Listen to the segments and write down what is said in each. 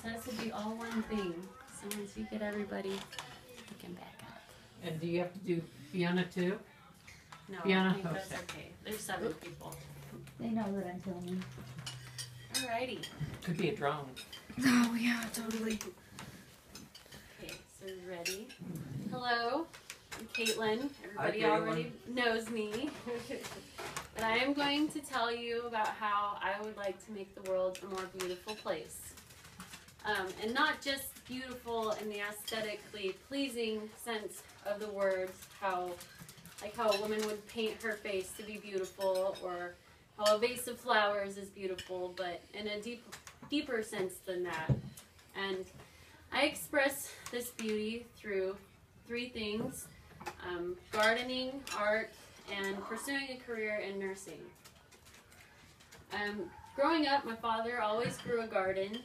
has to be all one thing. So once you get everybody, you can back up. And do you have to do Fiona too? No, Fiona? I think that's okay. There's 7 people. They know that I'm filming. Alrighty. Could be a drone. Oh, yeah, totally. Okay, so ready? Hello, I'm Caitlin. Everybody Hi, Caitlin. already knows me. But I am going to tell you about how I would like to make the world a more beautiful place. And not just beautiful in the aesthetically pleasing sense of the words, like how a woman would paint her face to be beautiful, or how a vase of flowers is beautiful, but in a deeper sense than that. And I express this beauty through 3 things: gardening, art, and pursuing a career in nursing. Growing up, my father always grew a garden,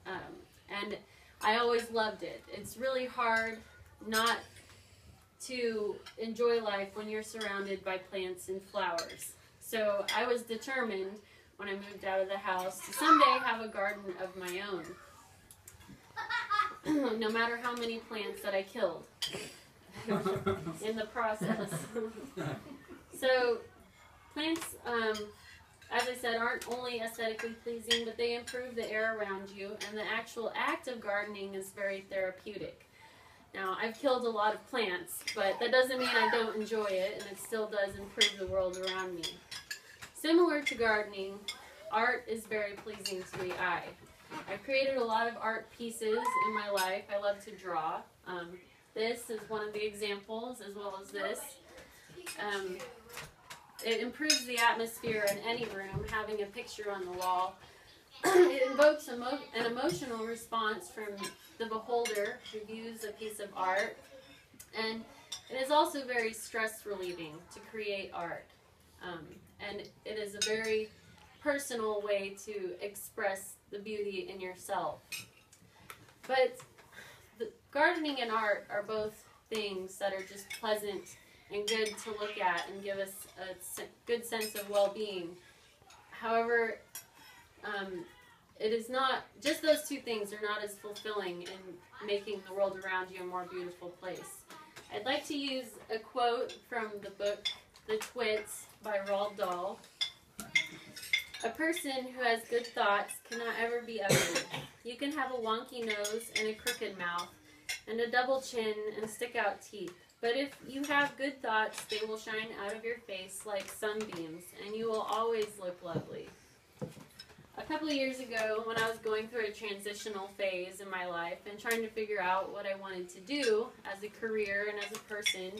and I always loved it. It's really hard not to enjoy life when you're surrounded by plants and flowers. So I was determined when I moved out of the house to someday have a garden of my own, no matter how many plants that I killed in the process. So plants, as I said, aren't only aesthetically pleasing, but they improve the air around you, and the actual act of gardening is very therapeutic. Now, I've killed a lot of plants, but that doesn't mean I don't enjoy it, and it still does improve the world around me. Similar to gardening, art is very pleasing to the eye. I've created a lot of art pieces in my life. I love to draw. This is one of the examples, as well as this. It improves the atmosphere in any room, having a picture on the wall. It invokes an emotional response from the beholder who views a piece of art. And it is also very stress relieving to create art. And it is a very personal way to express the beauty in yourself. But gardening and art are both things that are just pleasant and good to look at and give us a good sense of well-being. However, it is not, just those 2 things are not as fulfilling in making the world around you a more beautiful place. I'd like to use a quote from the book The Twits by Roald Dahl. A person who has good thoughts cannot ever be ugly. You can have a wonky nose and a crooked mouth, and a double chin and stick out teeth. But if you have good thoughts, they will shine out of your face like sunbeams, and you will always look lovely. A couple of years ago, when I was going through a transitional phase in my life and trying to figure out what I wanted to do as a career and as a person,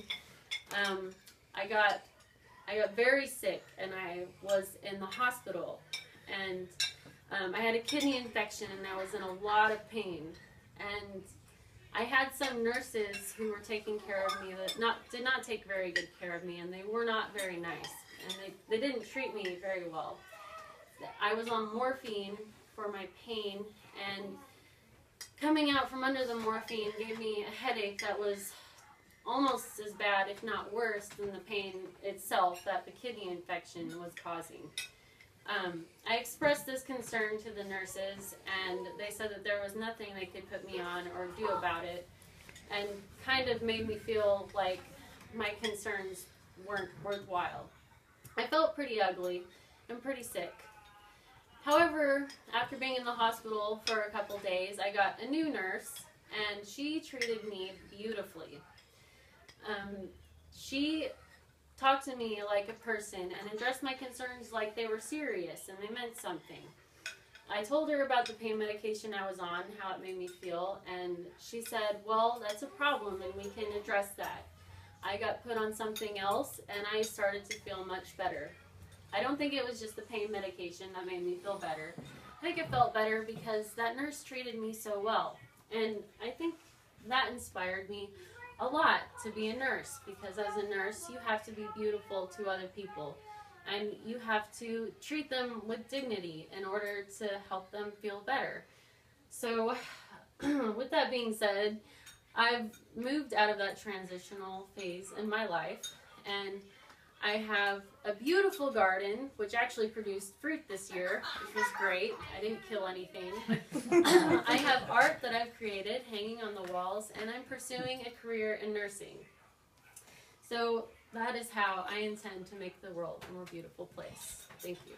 I got very sick, and I was in the hospital. And I had a kidney infection, and I was in a lot of pain. And I had some nurses who were taking care of me that did not take very good care of me, and they were not very nice, and they didn't treat me very well. I was on morphine for my pain, and coming out from under the morphine gave me a headache that was almost as bad, if not worse, than the pain itself that the kidney infection was causing. I expressed this concern to the nurses, and they said that there was nothing they could put me on or do about it, and kind of made me feel like my concerns weren't worthwhile. I felt pretty ugly and pretty sick. However, after being in the hospital for a couple days, I got a new nurse, and she treated me beautifully. She talked to me like a person and addressed my concerns like they were serious and they meant something. I told her about the pain medication I was on, how it made me feel, and she said, well, that's a problem and we can address that. I got put on something else and I started to feel much better. I don't think it was just the pain medication that made me feel better. I think it felt better because that nurse treated me so well. And I think that inspired me a lot to be a nurse, because as a nurse you have to be beautiful to other people and you have to treat them with dignity in order to help them feel better. So with that being said, I've moved out of that transitional phase in my life, and I have a beautiful garden, which actually produced fruit this year, which was great. I didn't kill anything. I have art that I've created hanging on the walls, and I'm pursuing a career in nursing. So that is how I intend to make the world a more beautiful place. Thank you.